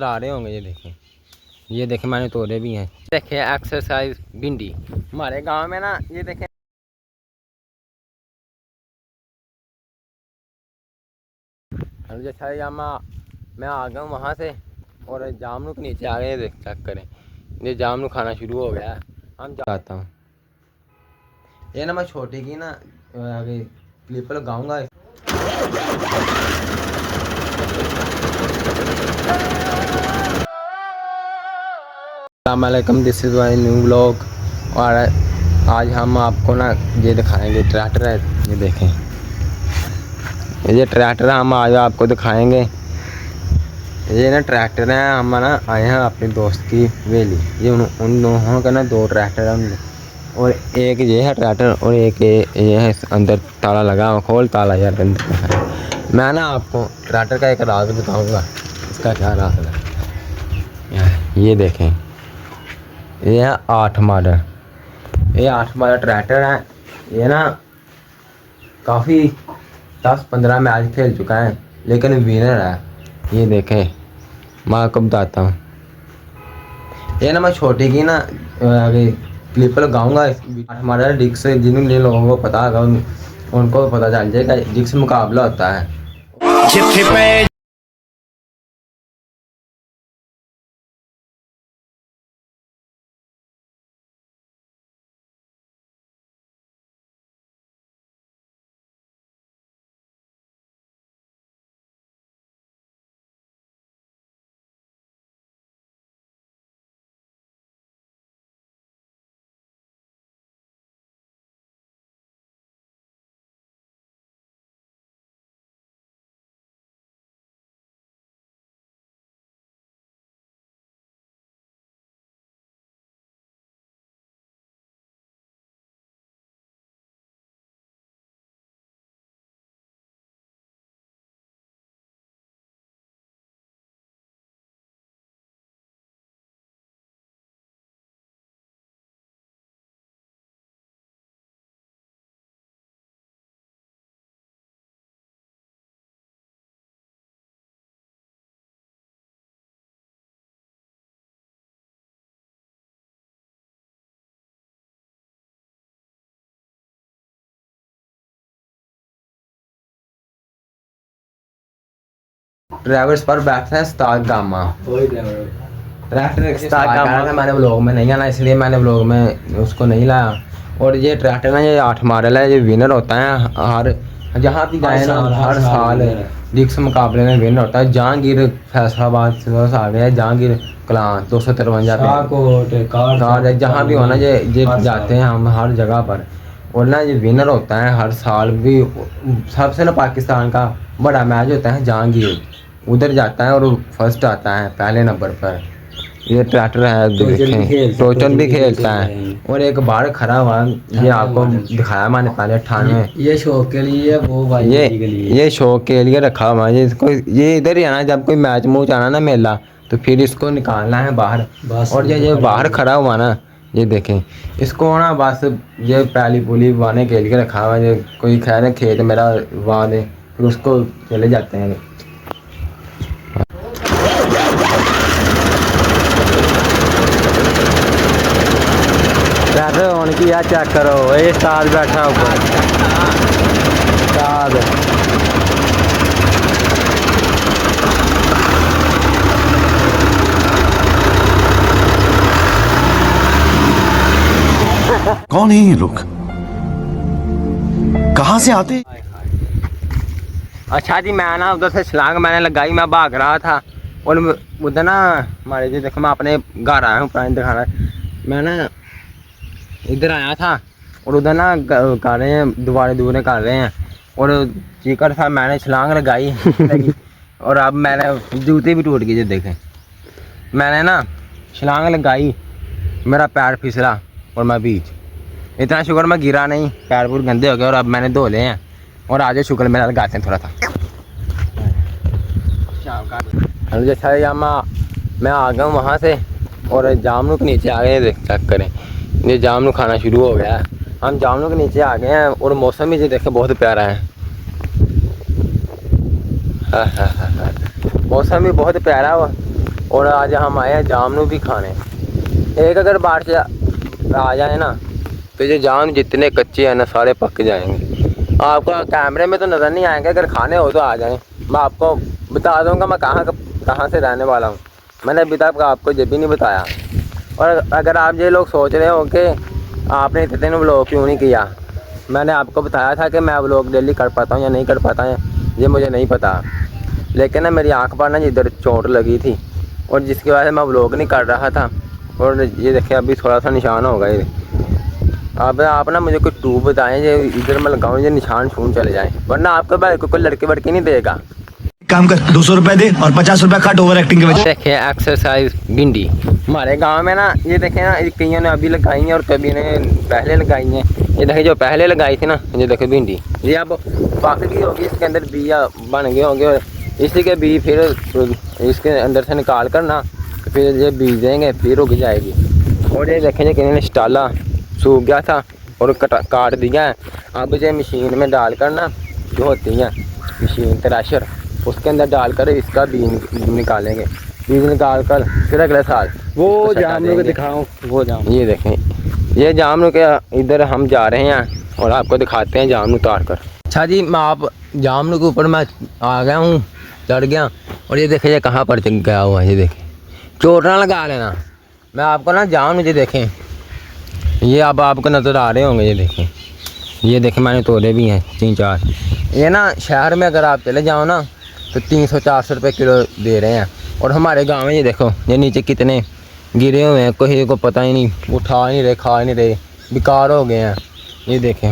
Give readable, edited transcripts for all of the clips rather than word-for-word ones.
आ रहे होंगे। ये देखें मैंने तोड़े भी हैं। देखें एक्सरसाइज भिंडी हमारे गांव में ना, ये देखें जैसा मैं आ गया हूँ वहाँ से और जामनू के नीचे आ गए। देख चेक करें, ये जामनू खाना शुरू हो गया है। हम जाता हूँ ये ना, मैं छोटी की ना आगे क्लिप लगाऊंगा। अस्सलामुअलैकुम, this is my new vlog. और आज हम आपको ना ये दिखाएंगे ट्रैक्टर है। ये देखें, ये ट्रैक्टर हम आज आपको दिखाएंगे। ये ना ट्रैक्टर है, हम ना आए हैं अपने दोस्त की वेली। ये उन दोनों का ना दो ट्रैक्टर है, और एक ये है ट्रैक्टर और एक ये है अंदर ताला लगा हुआ। खोल ताला यार अंदर है। मैं ना आपको ट्रैक्टर का एक राज बताऊंगा, इसका क्या राज है। ये देखें, ये है 8 मॉडल। ये 8 मॉडल ट्रैक्टर है। ये ना काफ़ी 10-15 मैच खेल चुका है, लेकिन विनर है। ये देखें, मैं आपको बताता हूँ। ये ना मैं छोटी की ना आगे क्लिप लगाऊंगा। 8 मॉडल डिक्स, जिन लोगों को पता होगा उनको पता चल जाएगा। डिक्स मुकाबला होता है। ड्राइवर्स पर बैठा है उस्ताद गामा। ट्रैक्टर था, मैंने व्लॉग में नहीं आना, इसलिए मैंने व्लॉग में उसको नहीं लाया। और ये ट्रैक्टर ना, ये 8 मॉडल है। ये विनर होता है हर जहाँ भी जाए ना, हर साल डिक्स मुकाबले में विनर होता है। जहांगीर फैसलाबाद से आ गया, जहांगीर कलां 253 जहाँ भी होना, ये जाते हैं हम हर जगह पर। और ना ये विनर होता है हर साल भी। सबसे ना पाकिस्तान का बड़ा मैच होता है जहांगीर, उधर जाता है और फर्स्ट आता है पहले नंबर पर। ये ट्रैक्टर है, टोचन भी खेलता है। और एक बार खड़ा हुआ, ये आपको दिखाया मैंने पहले 98। ये शौक के लिए, वो भाई ये शौक के लिए रखा हुआ है इसको। ये इधर ही आना, जब कोई मैच मूच आना ना मेला, तो फिर इसको निकालना है बाहर। और ये बाहर खड़ा हुआ ना, ये देखें इसको ना, बस ये पैली पुली वाने के लिए रखा हुआ है। कोई खैर है खेत मेरा वाह दे, फिर उसको चले जाते हैं। ट्रैक्टर ऑन किया, चेक करो। ये उस्ताद बैठा ऊपर, उस्ताद। कौन है ये लोग, कहाँ से आते? अच्छा जी, मैं ना उधर से छलांग मैंने लगाई, मैं भाग रहा था। और उधर ना हमारे जी देखो, मैं अपने घर आया हूँ पुराने दिखाना। मैं ना इधर आया था और उधर ना कर रहे हैं, दुबारे कर रहे हैं। और चीकर था, मैंने छलांग लगाई और अब मैंने जूते भी टूट गए। जो देखें, मैंने ना छलांग लगाई, मेरा पैर फिसला और मैं बीच। इतना शुक्र मैं गिरा नहीं, पैर पूर गंदे हो गए और अब मैंने धो ले हैं। और आज शुक्र मेरा लगाते हैं थोड़ा था। जैसा मैं आ गया हूँ वहाँ से और जामनू के नीचे आ गए। देख चेक करें, ये जामनू खाना शुरू हो गया है। हम जामनू के नीचे आ गए हैं और मौसम भी जो देखें बहुत प्यारा है। मौसम भी बहुत प्यारा हुआ। और आज हम आए हैं जामनू भी खाने। एक अगर बारिश आ जाए ना तो ये जाम जितने कच्चे हैं ना सारे पक जाएंगे। आपको कैमरे में तो नज़र नहीं आएंगे, अगर खाने हो तो आ जाएं। मैं आपको बता दूंगा मैं कहाँ से रहने वाला हूँ। मैंने अभी तक आपको ये भी नहीं बताया। और अगर आप ये लोग सोच रहे हो कि आपने इतने दिन व्लॉग क्यों नहीं किया, मैंने आपको बताया था कि मैं व्लॉग डेली कर पाता हूँ या नहीं कर पाता है ये मुझे नहीं पता। लेकिन ना मेरी आँख पर ना इधर चोट लगी थी और जिसकी वजह से मैं व्लॉग नहीं कर रहा था। और ये देखिए अभी थोड़ा सा निशान होगा ये। अब आप ना मुझे कुछ टूब बताएं जो इधर मैं लगाऊँ ये निशान छून चले जाएँ, वरना आपके भाई को कोई लड़के वड़के नहीं देगा। काम कर 200 रुपए दे और 50 रुपए काट ओवर एक्टिंग के वजह। देखिए एक्सरसाइज भिंडी हमारे गांव में ना ये देखें ना, कईयों ने अभी लगाई हैं और कभी ने पहले लगाई हैं। ये देखिए जो पहले लगाई थी ना, ये देखिए भिंडी ये अब पक गई होगी, इसके अंदर बिया बन गए होंगे और इसी के बीज फिर इसके अंदर से निकाल कर ना फिर ये बीज देंगे फिर उग जाएगी। और ये देखें किसी ने स्टाला सूख गया था और काट दिया है। अब ये मशीन में डाल कर ना जो होती है मशीन थ्रेशर, उसके अंदर डालकर इसका बीज निकालेंगे। बीज निकाल कर फिर अगले साल वो जामनू को दिखाओ, वो जाम। ये देखें ये जामनू के इधर हम जा रहे हैं और आपको दिखाते हैं जामनू उतार कर। अच्छा जी मैं आप जामनू के ऊपर मैं आ गया हूँ, चढ़ गया। और ये देखें ये कहाँ पर गया हुआ है, ये देखें चोट ना लगा लेना। मैं आपको ना जामनू ये देखें ये अब आपको नज़र आ रहे होंगे, ये देखें मैंने तोड़े भी हैं 3-4। ये ना शहर में अगर आप चले जाओ ना तो 300-400 रुपये किलो दे रहे हैं। और हमारे गांव में ये देखो ये नीचे कितने गिरे हुए हैं, किसी को पता ही नहीं, उठा नहीं रहे, खा नहीं रहे, बेकार हो गए हैं। ये देखें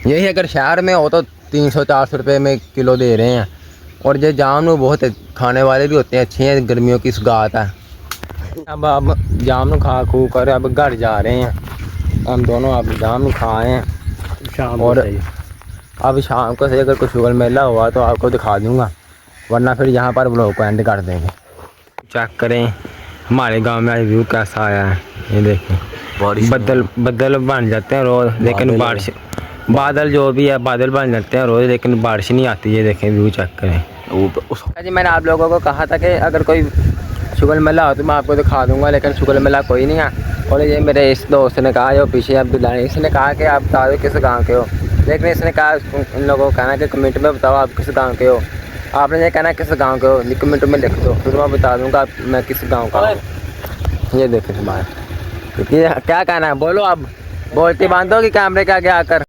यही अगर शहर में हो तो 300-400 रुपये में किलो दे रहे हैं। और ये जामनू बहुत खाने वाले भी होते हैं, अच्छे हैं, गर्मियों की सुगात है। अब आप जामनू खा खू कर अब घर जा रहे हैं हम दोनों। अब जामनू खाए हैं शाम और अब शाम को से अगर कुछ शुगर मेला हुआ तो आपको दिखा दूंगा, वरना फिर यहाँ पर ब्लॉग को एंड कर देंगे। चेक करें हमारे गांव में आज व्यू कैसा आया है, ये देखें बदल बन जाते हैं रोज़, लेकिन बारिश बादल जो भी है बादल बन जाते हैं रोज़, लेकिन बारिश नहीं आती। ये देखें व्यू चेक करें। जी मैंने आप लोगों को कहा था कि अगर कोई शुगर मेला हो तो मैं आपको दिखा दूंगा, लेकिन शुगर मेला कोई नहीं है। और ये मेरे इस दोस्त ने कहा जो पीछे अब्दुल्ला ने, इसने कहा कि आप बता दो किस गाँव के हो, लेकिन इसने कहा इन लोगों को कहना कि कमेंट में बताओ आप किस गांव के हो। आपने ये कहना किस गांव के हो कमेंट में लिख दो, फिर मैं बता दूंगा मैं किस गांव का हूँ। ये देखें तुम्हारा क्या कहना है, बोलो अब बोलती बांधो कि कैमरे के आगे आकर।